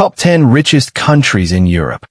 Top 10 richest countries in Europe.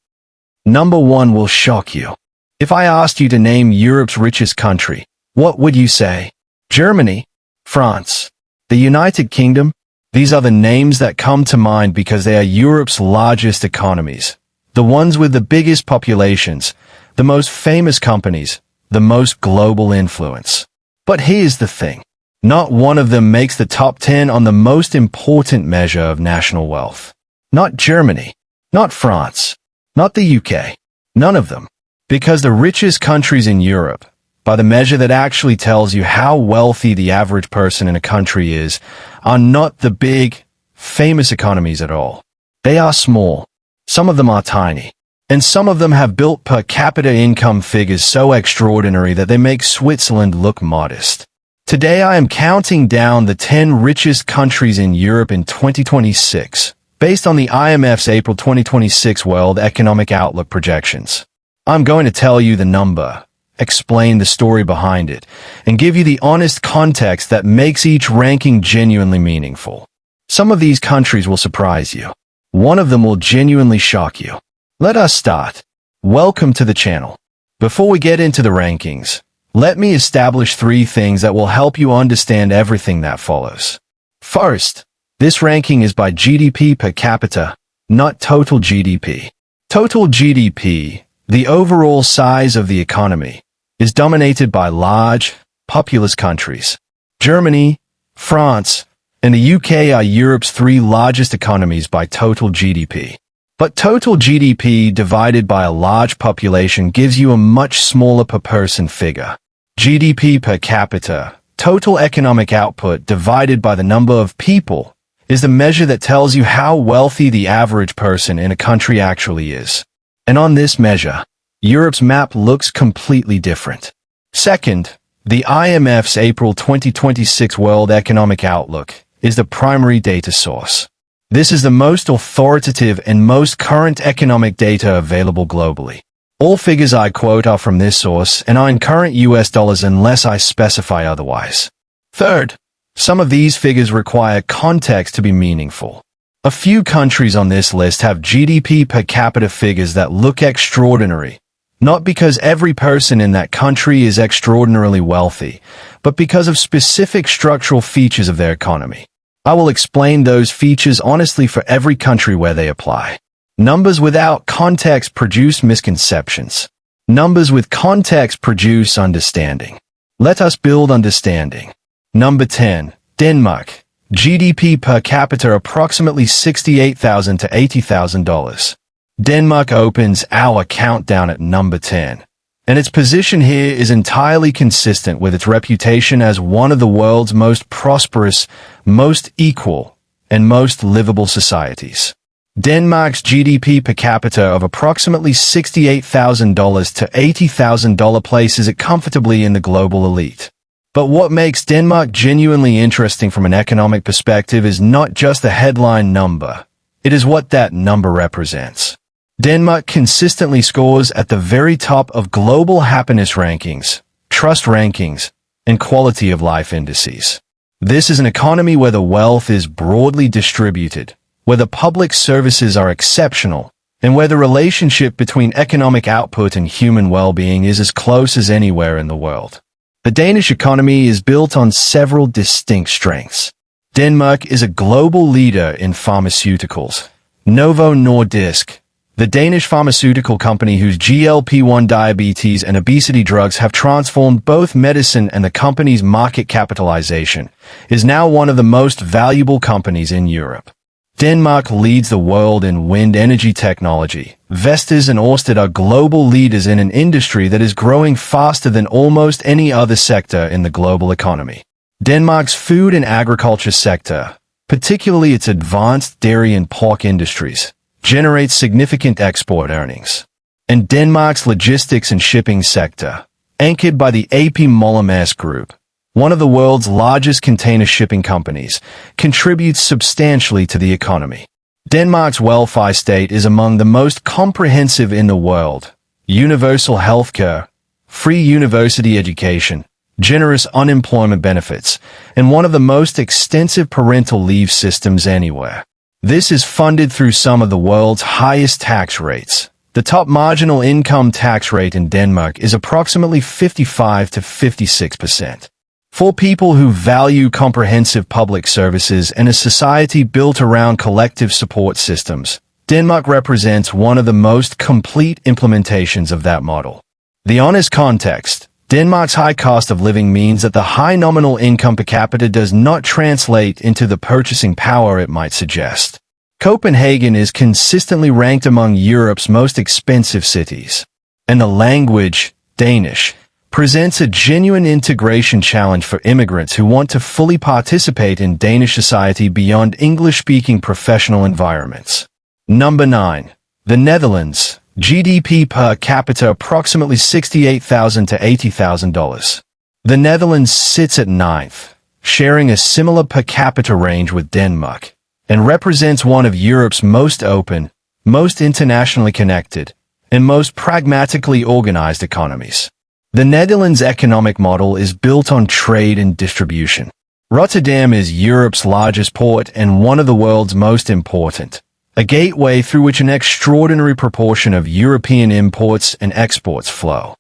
Number 1 will shock you. If I asked you to name Europe's richest country, what would you say? Germany? France? The United Kingdom? These are the names that come to mind because they are Europe's largest economies. The ones with the biggest populations, the most famous companies, the most global influence. But here's the thing. Not one of them makes the top 10 on the most important measure of national wealth. Not Germany. Not France. Not the UK. None of them. Because the richest countries in Europe, by the measure that actually tells you how wealthy the average person in a country is, are not the big, famous economies at all. They are small. Some of them are tiny. And some of them have built per capita income figures so extraordinary that they make Switzerland look modest. Today I am counting down the 10 richest countries in Europe in 2026, based on the IMF's April 2026 World Economic Outlook projections. I'm going to tell you the number, explain the story behind it, and give you the honest context that makes each ranking genuinely meaningful. Some of these countries will surprise you. One of them will genuinely shock you. Let us start. Welcome to the channel. Before we get into the rankings, let me establish 3 things that will help you understand everything that follows. First, this ranking is by GDP per capita, not total GDP. Total GDP, the overall size of the economy, is dominated by large, populous countries. Germany, France, and the UK are Europe's 3 largest economies by total GDP. But total GDP divided by a large population gives you a much smaller per person figure. GDP per capita, total economic output divided by the number of people, is the measure that tells you how wealthy the average person in a country actually is. And on this measure, Europe's map looks completely different. Second, the IMF's April 2026 World Economic Outlook is the primary data source. This is the most authoritative and most current economic data available globally. All figures I quote are from this source and are in current US dollars unless I specify otherwise. Third, some of these figures require context to be meaningful. A few countries on this list have GDP per capita figures that look extraordinary, not because every person in that country is extraordinarily wealthy, but because of specific structural features of their economy. I will explain those features honestly for every country where they apply. Numbers without context produce misconceptions. Numbers with context produce understanding. Let us build understanding. Number 10, Denmark. GDP per capita approximately $68,000 to $80,000. Denmark opens our countdown at number 10. And its position here is entirely consistent with its reputation as one of the world's most prosperous, most equal, and most livable societies. Denmark's GDP per capita of approximately $68,000 to $80,000 places it comfortably in the global elite. But what makes Denmark genuinely interesting from an economic perspective is not just the headline number. It is what that number represents. Denmark consistently scores at the very top of global happiness rankings, trust rankings, and quality of life indices. This is an economy where the wealth is broadly distributed, where the public services are exceptional, and where the relationship between economic output and human well-being is as close as anywhere in the world. The Danish economy is built on several distinct strengths. Denmark is a global leader in pharmaceuticals. Novo Nordisk, the Danish pharmaceutical company whose GLP-1 diabetes and obesity drugs have transformed both medicine and the company's market capitalization, is now one of the most valuable companies in Europe. Denmark leads the world in wind energy technology. Vestas and Ørsted are global leaders in an industry that is growing faster than almost any other sector in the global economy. Denmark's food and agriculture sector, particularly its advanced dairy and pork industries, generates significant export earnings. And Denmark's logistics and shipping sector, anchored by the AP Moller-Maersk Group, one of the world's largest container shipping companies, contributes substantially to the economy. Denmark's welfare state is among the most comprehensive in the world. Universal healthcare, free university education, generous unemployment benefits, and one of the most extensive parental leave systems anywhere. This is funded through some of the world's highest tax rates. The top marginal income tax rate in Denmark is approximately 55 to 56%. For people who value comprehensive public services and a society built around collective support systems, Denmark represents one of the most complete implementations of that model. The honest context: Denmark's high cost of living means that the high nominal income per capita does not translate into the purchasing power it might suggest. Copenhagen is consistently ranked among Europe's most expensive cities. And the language, Danish, presents a genuine integration challenge for immigrants who want to fully participate in Danish society beyond English-speaking professional environments. Number 9. The Netherlands. GDP per capita approximately $68,000 to $80,000. The Netherlands sits at 9th, sharing a similar per capita range with Denmark, and represents one of Europe's most open, most internationally connected, and most pragmatically organized economies. The Netherlands' economic model is built on trade and distribution. Rotterdam is Europe's largest port and one of the world's most important, a gateway through which an extraordinary proportion of European imports and exports flow.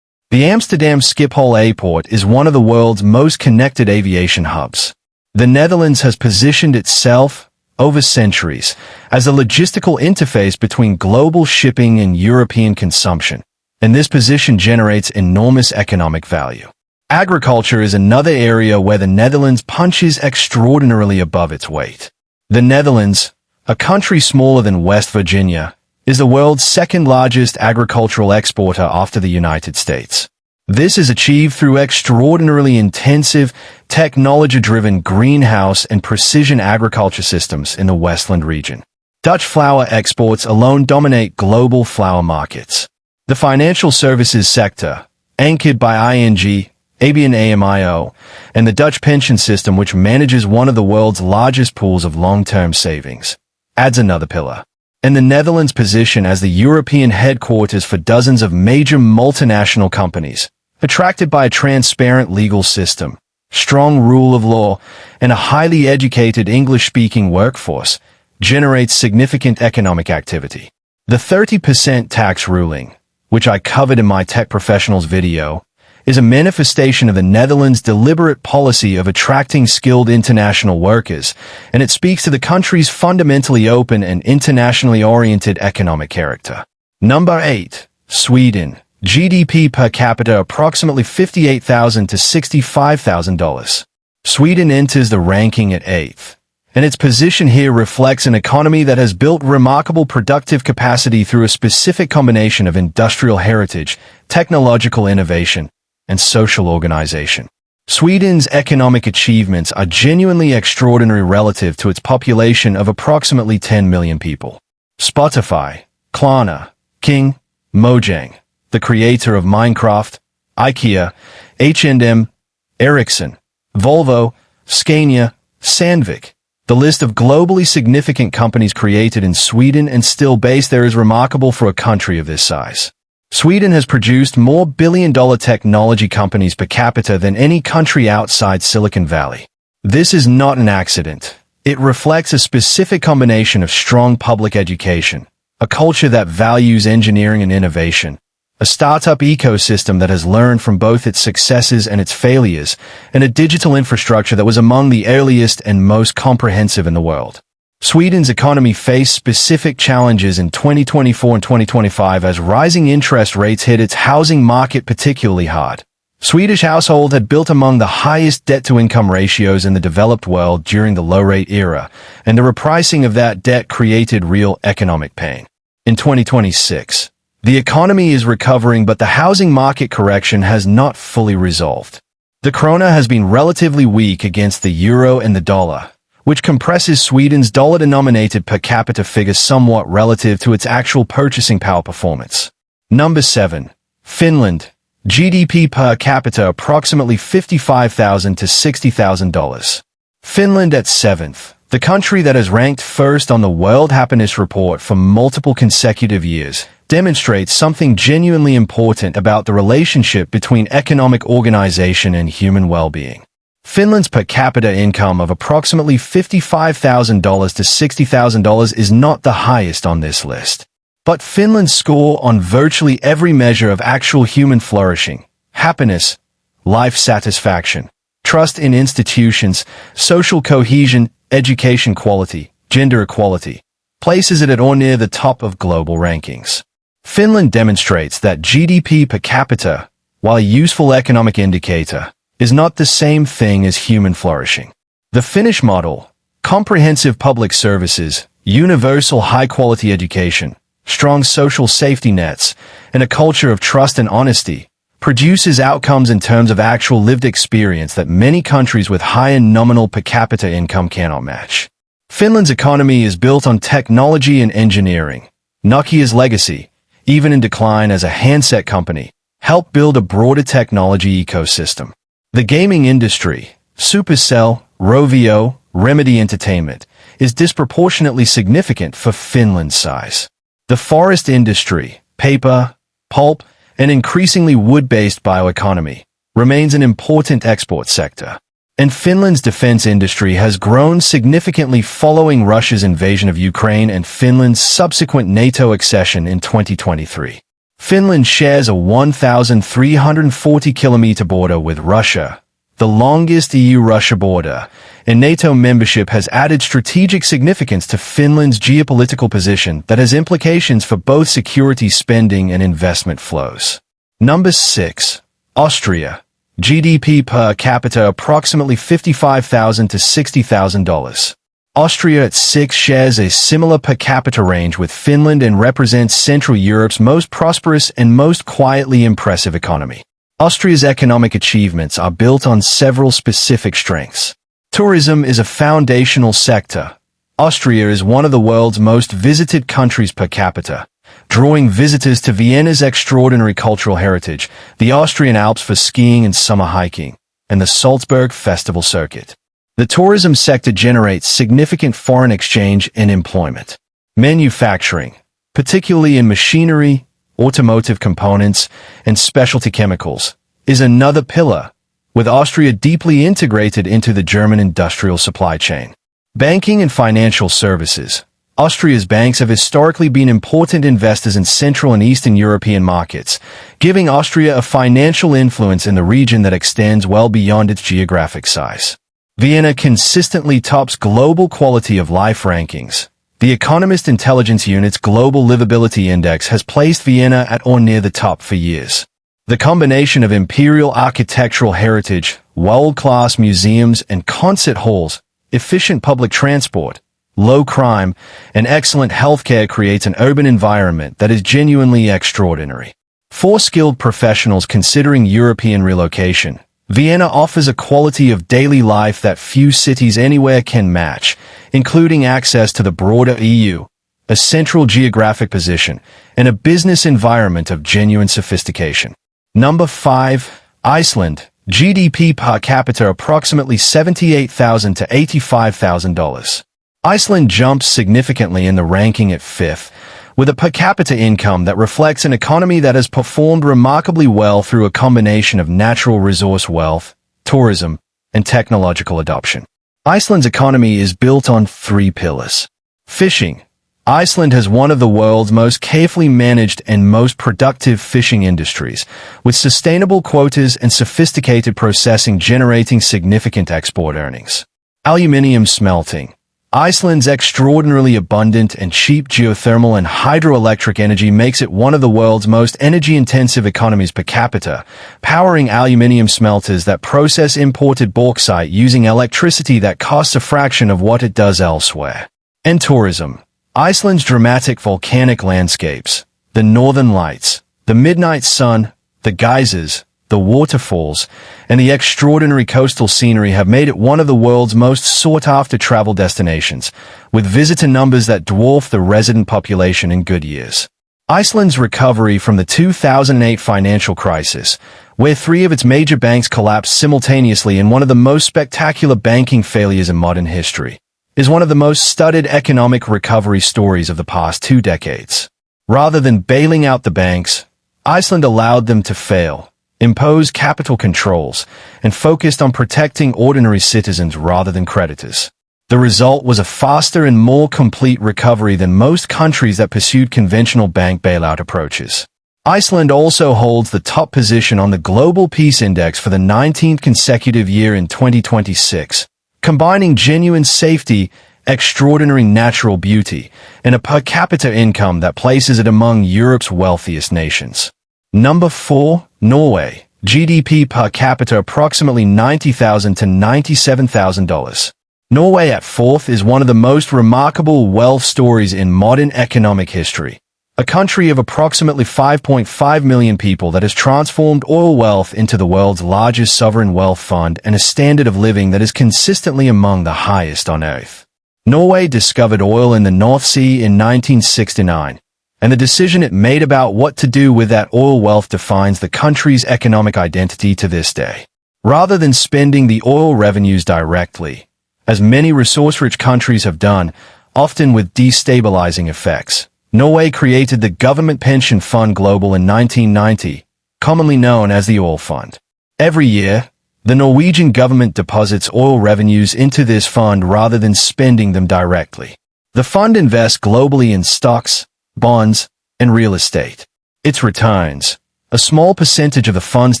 The Amsterdam Schiphol Airport is one of the world's most connected aviation hubs. The Netherlands has positioned itself, over centuries, as a logistical interface between global shipping and European consumption, and this position generates enormous economic value. Agriculture is another area where the Netherlands punches extraordinarily above its weight. The Netherlands, a country smaller than West Virginia, is the world's second-largest agricultural exporter after the United States. This is achieved through extraordinarily intensive, technology-driven greenhouse and precision agriculture systems in the Westland region. Dutch flour exports alone dominate global flour markets. The financial services sector, anchored by ING, ABN AMRO, and the Dutch pension system, which manages one of the world's largest pools of long-term savings, adds another pillar. And the Netherlands' position as the European headquarters for dozens of major multinational companies, attracted by a transparent legal system, strong rule of law, and a highly educated English-speaking workforce, generates significant economic activity. The 30% tax ruling, which I covered in my Tech Professionals video, is a manifestation of the Netherlands' deliberate policy of attracting skilled international workers, and it speaks to the country's fundamentally open and internationally oriented economic character. Number 8. Sweden. GDP per capita approximately $58,000 to $65,000. Sweden enters the ranking at 8th, and its position here reflects an economy that has built remarkable productive capacity through a specific combination of industrial heritage, technological innovation, and social organization. Sweden's economic achievements are genuinely extraordinary relative to its population of approximately 10 million people. Spotify, Klarna, King, Mojang, the creator of Minecraft, IKEA, H&M, Ericsson, Volvo, Scania, Sandvik. The list of globally significant companies created in Sweden and still based there is remarkable for a country of this size. Sweden has produced more billion-dollar technology companies per capita than any country outside Silicon Valley. This is not an accident. It reflects a specific combination of strong public education, a culture that values engineering and innovation, a startup ecosystem that has learned from both its successes and its failures, and a digital infrastructure that was among the earliest and most comprehensive in the world. Sweden's economy faced specific challenges in 2024 and 2025 as rising interest rates hit its housing market particularly hard. Swedish households had built among the highest debt-to-income ratios in the developed world during the low-rate era, and the repricing of that debt created real economic pain. In 2026, the economy is recovering, but the housing market correction has not fully resolved. The krona has been relatively weak against the euro and the dollar, which compresses Sweden's dollar-denominated per capita figures somewhat relative to its actual purchasing power performance. Number 7. Finland. GDP per capita approximately $55,000 to $60,000. Finland at 7th. The country that has ranked first on the World Happiness Report for multiple consecutive years demonstrates something genuinely important about the relationship between economic organization and human well-being. Finland's per capita income of approximately $55,000 to $60,000 is not the highest on this list. But Finland's score on virtually every measure of actual human flourishing, happiness, life satisfaction, trust in institutions, social cohesion, education quality, gender equality, places it at or near the top of global rankings. Finland demonstrates that GDP per capita, while a useful economic indicator, is not the same thing as human flourishing. The Finnish model, comprehensive public services, universal high-quality education, strong social safety nets, and a culture of trust and honesty, produces outcomes in terms of actual lived experience that many countries with higher nominal per capita income cannot match. Finland's economy is built on technology and engineering. Nokia's legacy, even in decline as a handset company, helped build a broader technology ecosystem. The gaming industry, Supercell, Rovio, Remedy Entertainment, is disproportionately significant for Finland's size. The forest industry, paper, pulp, and increasingly wood-based bioeconomy, remains an important export sector. And Finland's defense industry has grown significantly following Russia's invasion of Ukraine and Finland's subsequent NATO accession in 2023. Finland shares a 1,340-kilometer border with Russia, the longest EU-Russia border, and NATO membership has added strategic significance to Finland's geopolitical position that has implications for both security spending and investment flows. Number 6. Austria. GDP per capita approximately $55,000 to $60,000. Austria at 6 shares a similar per capita range with Finland and represents Central Europe's most prosperous and most quietly impressive economy. Austria's economic achievements are built on several specific strengths. Tourism is a foundational sector. Austria is one of the world's most visited countries per capita, drawing visitors to Vienna's extraordinary cultural heritage, the Austrian Alps for skiing and summer hiking, and the Salzburg Festival Circuit. The tourism sector generates significant foreign exchange and employment. Manufacturing, particularly in machinery, automotive components, and specialty chemicals, is another pillar, with Austria deeply integrated into the German industrial supply chain. Banking and financial services. Austria's banks have historically been important investors in Central and Eastern European markets, giving Austria a financial influence in the region that extends well beyond its geographic size. Vienna consistently tops global quality of life rankings. The Economist Intelligence Unit's Global Livability Index has placed Vienna at or near the top for years. The combination of imperial architectural heritage, world-class museums and concert halls, efficient public transport, low crime, and excellent healthcare creates an urban environment that is genuinely extraordinary. For skilled professionals considering European relocation, Vienna offers a quality of daily life that few cities anywhere can match, including access to the broader EU, a central geographic position, and a business environment of genuine sophistication. Number 5. Iceland. GDP per capita approximately $78,000 to $85,000. Iceland jumps significantly in the ranking at 5th, with a per capita income that reflects an economy that has performed remarkably well through a combination of natural resource wealth, tourism, and technological adoption. Iceland's economy is built on 3 pillars. Fishing. Iceland has one of the world's most carefully managed and most productive fishing industries, with sustainable quotas and sophisticated processing generating significant export earnings. Aluminium smelting. Iceland's extraordinarily abundant and cheap geothermal and hydroelectric energy makes it one of the world's most energy-intensive economies per capita, powering aluminium smelters that process imported bauxite using electricity that costs a fraction of what it does elsewhere. And tourism. Iceland's dramatic volcanic landscapes, the northern lights, the midnight sun, the geysers, the waterfalls, and the extraordinary coastal scenery have made it one of the world's most sought-after travel destinations, with visitor numbers that dwarf the resident population in good years. Iceland's recovery from the 2008 financial crisis, where 3 of its major banks collapsed simultaneously in one of the most spectacular banking failures in modern history, is one of the most studied economic recovery stories of the past 2 decades. Rather than bailing out the banks, Iceland allowed them to fail, imposed capital controls, and focused on protecting ordinary citizens rather than creditors. The result was a faster and more complete recovery than most countries that pursued conventional bank bailout approaches. Iceland also holds the top position on the Global Peace Index for the 19th consecutive year in 2026, combining genuine safety, extraordinary natural beauty, and a per capita income that places it among Europe's wealthiest nations. Number 4. Norway. GDP per capita approximately $90,000 to $97,000. Norway at fourth is one of the most remarkable wealth stories in modern economic history. A country of approximately 5.5 million people that has transformed oil wealth into the world's largest sovereign wealth fund and a standard of living that is consistently among the highest on earth. Norway discovered oil in the North Sea in 1969, and the decision it made about what to do with that oil wealth defines the country's economic identity to this day. Rather than spending the oil revenues directly, as many resource-rich countries have done, often with destabilizing effects, Norway created the Government Pension Fund Global in 1990, commonly known as the Oil Fund. Every year, the Norwegian government deposits oil revenues into this fund rather than spending them directly. The fund invests globally in stocks, bonds, and real estate. Its returns, a small percentage of the fund's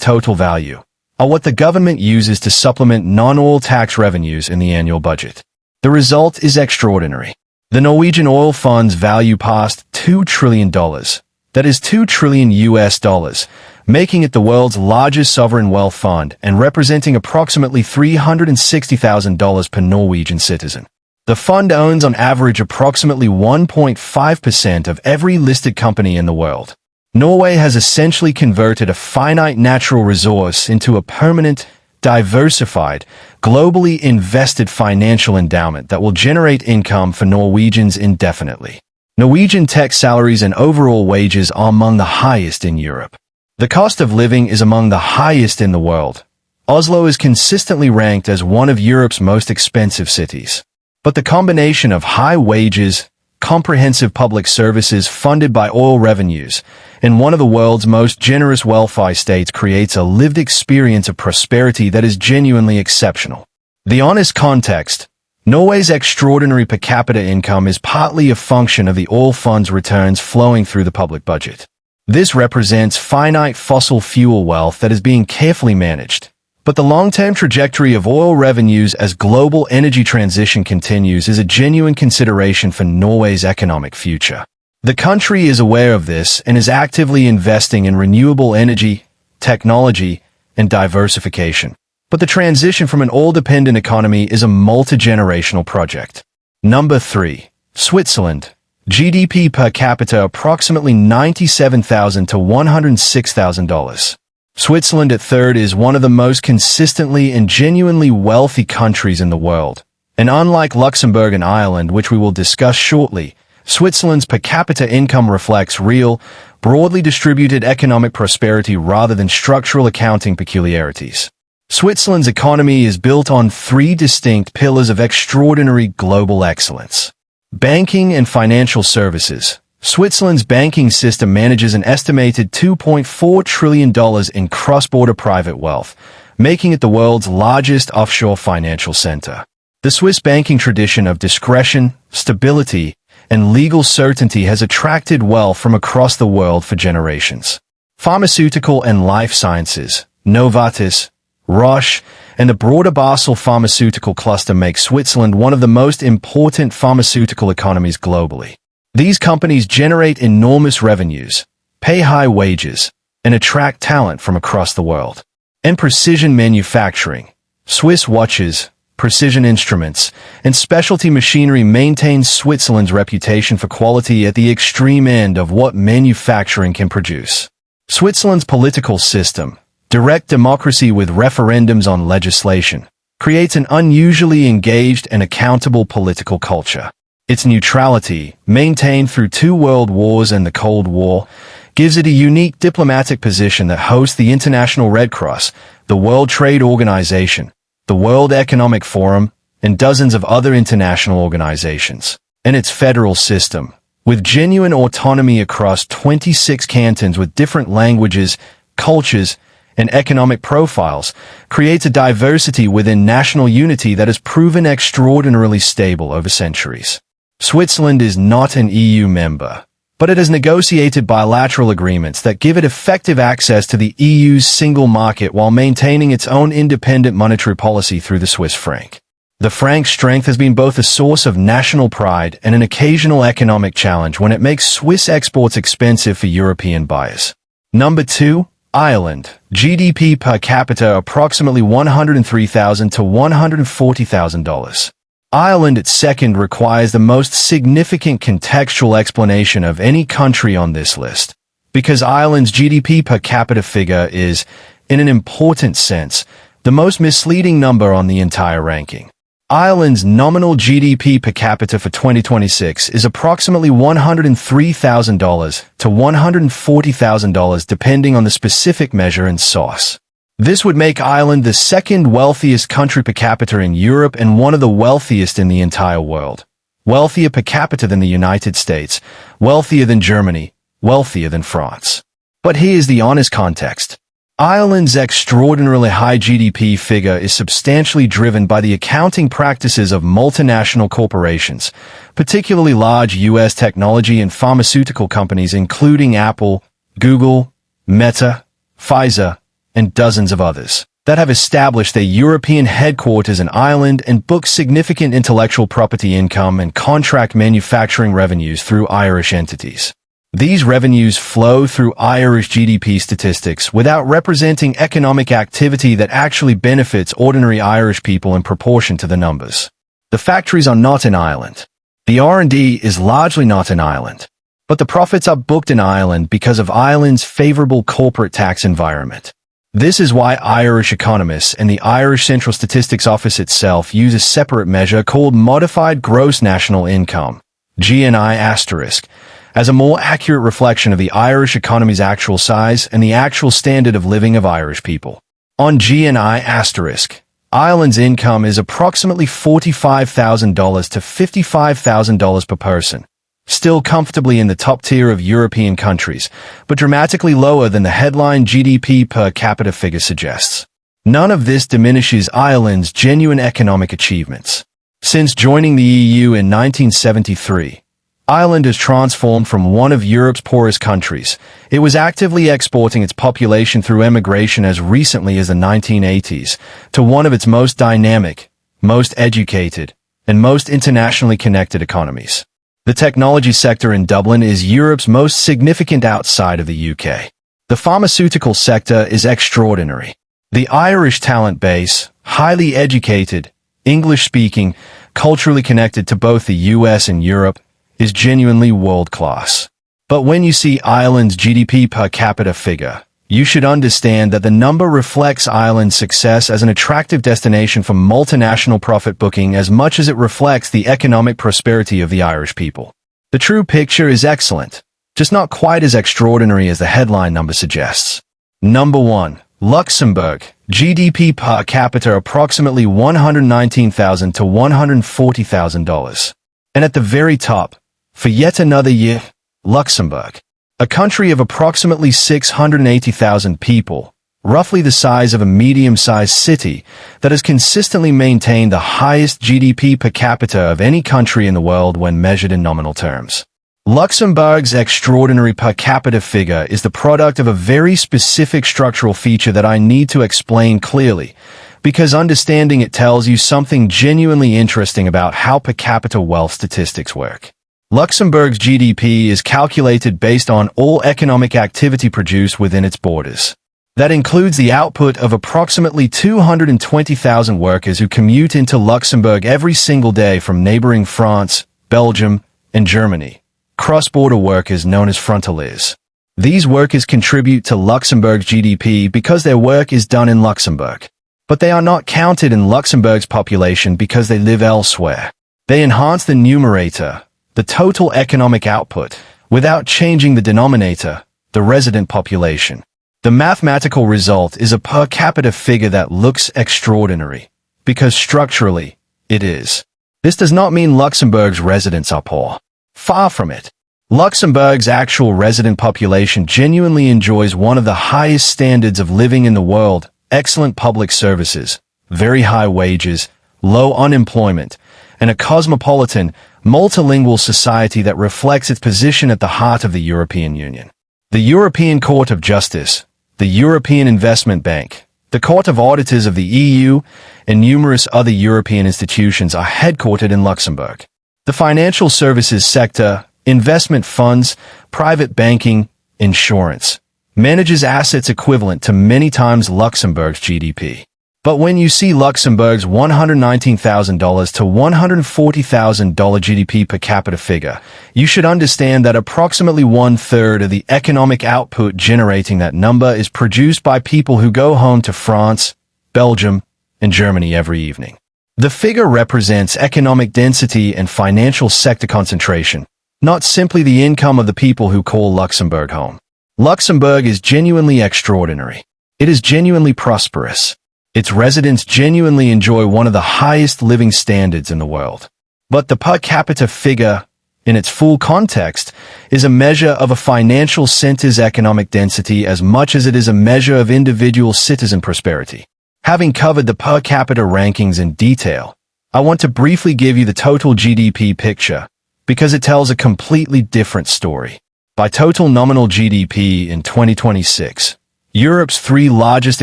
total value, are what the government uses to supplement non-oil tax revenues in the annual budget. The result is extraordinary. The Norwegian oil fund's value passed $2 trillion, that is $2 trillion US, making it the world's largest sovereign wealth fund and representing approximately $360,000 per Norwegian citizen. The fund owns on average approximately 1.5% of every listed company in the world. Norway has essentially converted a finite natural resource into a permanent, diversified, globally invested financial endowment that will generate income for Norwegians indefinitely. Norwegian tech salaries and overall wages are among the highest in Europe. The cost of living is among the highest in the world. Oslo is consistently ranked as one of Europe's most expensive cities. But the combination of high wages, comprehensive public services funded by oil revenues, and one of the world's most generous welfare states creates a lived experience of prosperity that is genuinely exceptional. The honest context: Norway's extraordinary per capita income is partly a function of the oil fund's returns flowing through the public budget. This represents finite fossil fuel wealth that is being carefully managed. But the long-term trajectory of oil revenues as global energy transition continues is a genuine consideration for Norway's economic future. The country is aware of this and is actively investing in renewable energy, technology, and diversification. But the transition from an oil-dependent economy is a multi-generational project. Number 3. Switzerland. GDP per capita approximately $97,000 to $106,000. Switzerland at third is one of the most consistently and genuinely wealthy countries in the world. And unlike Luxembourg and Ireland, which we will discuss shortly, Switzerland's per capita income reflects real, broadly distributed economic prosperity rather than structural accounting peculiarities. Switzerland's economy is built on three distinct pillars of extraordinary global excellence: banking and financial services. Switzerland's banking system manages an estimated $2.4 trillion in cross-border private wealth, making it the world's largest offshore financial center. The Swiss banking tradition of discretion, stability, and legal certainty has attracted wealth from across the world for generations. Pharmaceutical and life sciences, Novartis, Roche, and the broader Basel pharmaceutical cluster make Switzerland one of the most important pharmaceutical economies globally. These companies generate enormous revenues, pay high wages, and attract talent from across the world. And precision manufacturing, Swiss watches, precision instruments, and specialty machinery maintain Switzerland's reputation for quality at the extreme end of what manufacturing can produce. Switzerland's political system, direct democracy with referendums on legislation, creates an unusually engaged and accountable political culture. Its neutrality, maintained through 2 world wars and the Cold War, gives it a unique diplomatic position that hosts the International Red Cross, the World Trade Organization, the World Economic Forum, and dozens of other international organizations. And its federal system, with genuine autonomy across 26 cantons with different languages, cultures, and economic profiles, creates a diversity within national unity that has proven extraordinarily stable over centuries. Switzerland is not an EU member, but it has negotiated bilateral agreements that give it effective access to the EU's single market while maintaining its own independent monetary policy through the Swiss franc. The franc's strength has been both a source of national pride and an occasional economic challenge when it makes Swiss exports expensive for European buyers. Number 2. Ireland. GDP per capita approximately $103,000 to $140,000. Ireland at second requires the most significant contextual explanation of any country on this list, because Ireland's GDP per capita figure is, in an important sense, the most misleading number on the entire ranking. Ireland's nominal GDP per capita for 2026 is approximately $103,000 to $140,000 depending on the specific measure and source. This would make Ireland the second wealthiest country per capita in Europe and one of the wealthiest in the entire world. Wealthier per capita than the United States, wealthier than Germany, wealthier than France. But here's the honest context. Ireland's extraordinarily high GDP figure is substantially driven by the accounting practices of multinational corporations, particularly large U.S. technology and pharmaceutical companies including Apple, Google, Meta, Pfizer, and dozens of others, that have established their European headquarters in Ireland and book significant intellectual property income and contract manufacturing revenues through Irish entities. These revenues flow through Irish GDP statistics without representing economic activity that actually benefits ordinary Irish people in proportion to the numbers. The factories are not in Ireland. The R&D is largely not in Ireland. But the profits are booked in Ireland because of Ireland's favorable corporate tax environment. This is why Irish economists and the Irish Central Statistics Office itself use a separate measure called Modified Gross National Income, GNI asterisk, as a more accurate reflection of the Irish economy's actual size and the actual standard of living of Irish people. On GNI asterisk, Ireland's income is approximately $45,000 to $55,000 per person, still comfortably in the top tier of European countries, but dramatically lower than the headline GDP per capita figure suggests. None of this diminishes Ireland's genuine economic achievements. Since joining the EU in 1973, Ireland has transformed from one of Europe's poorest countries. It was actively exporting its population through emigration as recently as the 1980s to one of its most dynamic, most educated, and most internationally connected economies. The technology sector in Dublin is Europe's most significant outside of the UK. The pharmaceutical sector is extraordinary. The Irish talent base, highly educated, English-speaking, culturally connected to both the US and Europe, is genuinely world-class. But when you see Ireland's GDP per capita figure, you should understand that the number reflects Ireland's success as an attractive destination for multinational profit booking as much as it reflects the economic prosperity of the Irish people. The true picture is excellent, just not quite as extraordinary as the headline number suggests. Number 1. Luxembourg. GDP per capita approximately $119,000 to $140,000. And at the very top, for yet another year, Luxembourg. A country of approximately 680,000 people, roughly the size of a medium-sized city, that has consistently maintained the highest GDP per capita of any country in the world when measured in nominal terms. Luxembourg's extraordinary per capita figure is the product of a very specific structural feature that I need to explain clearly, because understanding it tells you something genuinely interesting about how per capita wealth statistics work. Luxembourg's GDP is calculated based on all economic activity produced within its borders. That includes the output of approximately 220,000 workers who commute into Luxembourg every single day from neighboring France, Belgium, and Germany, cross-border workers known as frontaliers. These workers contribute to Luxembourg's GDP because their work is done in Luxembourg. But they are not counted in Luxembourg's population because they live elsewhere. They enhance the numerator, the total economic output, without changing the denominator, the resident population. The mathematical result is a per capita figure that looks extraordinary, because structurally, it is. This does not mean Luxembourg's residents are poor. Far from it. Luxembourg's actual resident population genuinely enjoys one of the highest standards of living in the world, excellent public services, very high wages, low unemployment, and a cosmopolitan, multilingual society that reflects its position at the heart of the European Union. The European Court of Justice, the European Investment Bank, the Court of Auditors of the EU, and numerous other European institutions are headquartered in Luxembourg. The financial services sector, investment funds, private banking, insurance, manages assets equivalent to many times Luxembourg's GDP. But when you see Luxembourg's $119,000 to $140,000 GDP per capita figure, you should understand that approximately one-third of the economic output generating that number is produced by people who go home to France, Belgium, and Germany every evening. The figure represents economic density and financial sector concentration, not simply the income of the people who call Luxembourg home. Luxembourg is genuinely extraordinary. It is genuinely prosperous. Its residents genuinely enjoy one of the highest living standards in the world. But the per capita figure, in its full context, is a measure of a financial center's economic density as much as it is a measure of individual citizen prosperity. Having covered the per capita rankings in detail, I want to briefly give you the total GDP picture, because it tells a completely different story. By total nominal GDP in 2026, Europe's three largest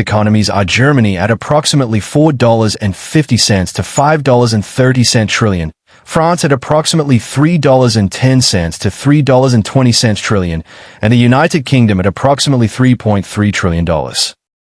economies are Germany at approximately $4.50 to $5.30 trillion, France at approximately $3.10 to $3.20 trillion, and the United Kingdom at approximately $3.3 trillion.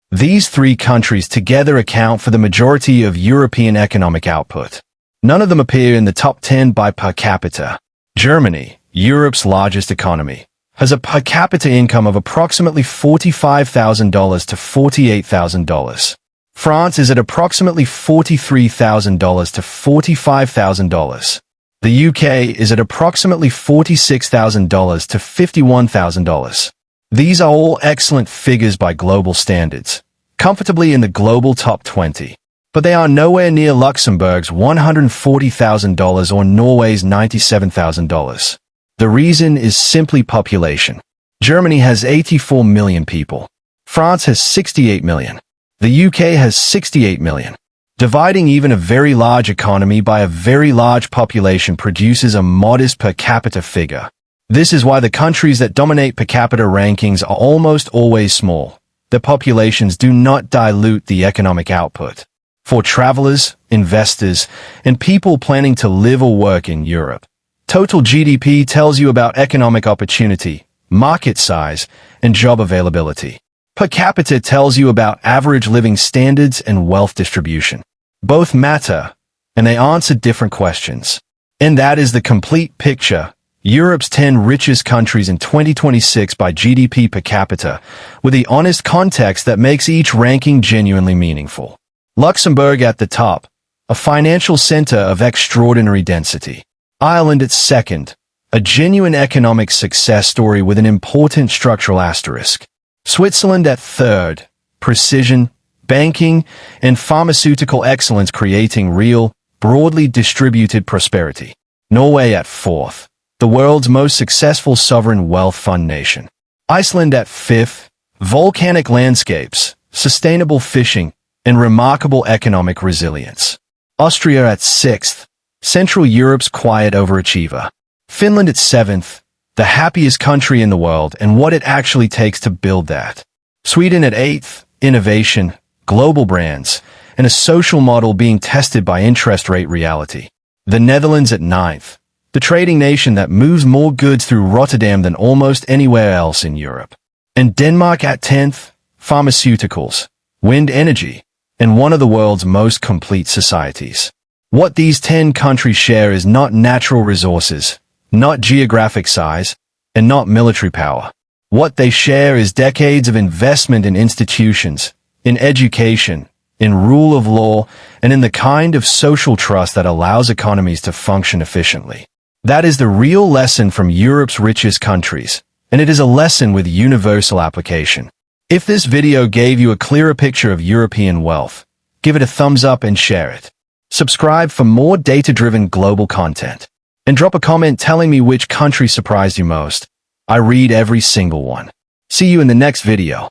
These three countries together account for the majority of European economic output. None of them appear in the top 10 by per capita. Germany, Europe's largest economy, has a per capita income of approximately $45,000 to $48,000. France is at approximately $43,000 to $45,000. The UK is at approximately $46,000 to $51,000. These are all excellent figures by global standards, comfortably in the global top 20. But they are nowhere near Luxembourg's $140,000 or Norway's $97,000. The reason is simply population. Germany has 84 million people. France has 68 million. The UK has 68 million. Dividing even a very large economy by a very large population produces a modest per capita figure. This is why the countries that dominate per capita rankings are almost always small. Their populations do not dilute the economic output. For travelers, investors, and people planning to live or work in Europe, total GDP tells you about economic opportunity, market size, and job availability. Per capita tells you about average living standards and wealth distribution. Both matter, and they answer different questions. And that is the complete picture. Europe's 10 richest countries in 2026 by GDP per capita, with the honest context that makes each ranking genuinely meaningful. Luxembourg at the top, a financial center of extraordinary density. Ireland at second, a genuine economic success story with an important structural asterisk. Switzerland at third, precision, banking, and pharmaceutical excellence creating real, broadly distributed prosperity. Norway at fourth, the world's most successful sovereign wealth fund nation. Iceland at fifth, volcanic landscapes, sustainable fishing, and remarkable economic resilience. Austria at sixth, Central Europe's quiet overachiever. Finland at seventh, the happiest country in the world and what it actually takes to build that. Sweden at eighth, innovation, global brands, and a social model being tested by interest rate reality. The Netherlands at ninth, the trading nation that moves more goods through Rotterdam than almost anywhere else in Europe. And Denmark at 10th, pharmaceuticals, wind energy, and one of the world's most complete societies. What these 10 countries share is not natural resources, not geographic size, and not military power. What they share is decades of investment in institutions, in education, in rule of law, and in the kind of social trust that allows economies to function efficiently. That is the real lesson from Europe's richest countries, and it is a lesson with universal application. If this video gave you a clearer picture of European wealth, give it a thumbs up and share it. Subscribe for more data-driven global content. And drop a comment telling me which country surprised you most. I read every single one. See you in the next video.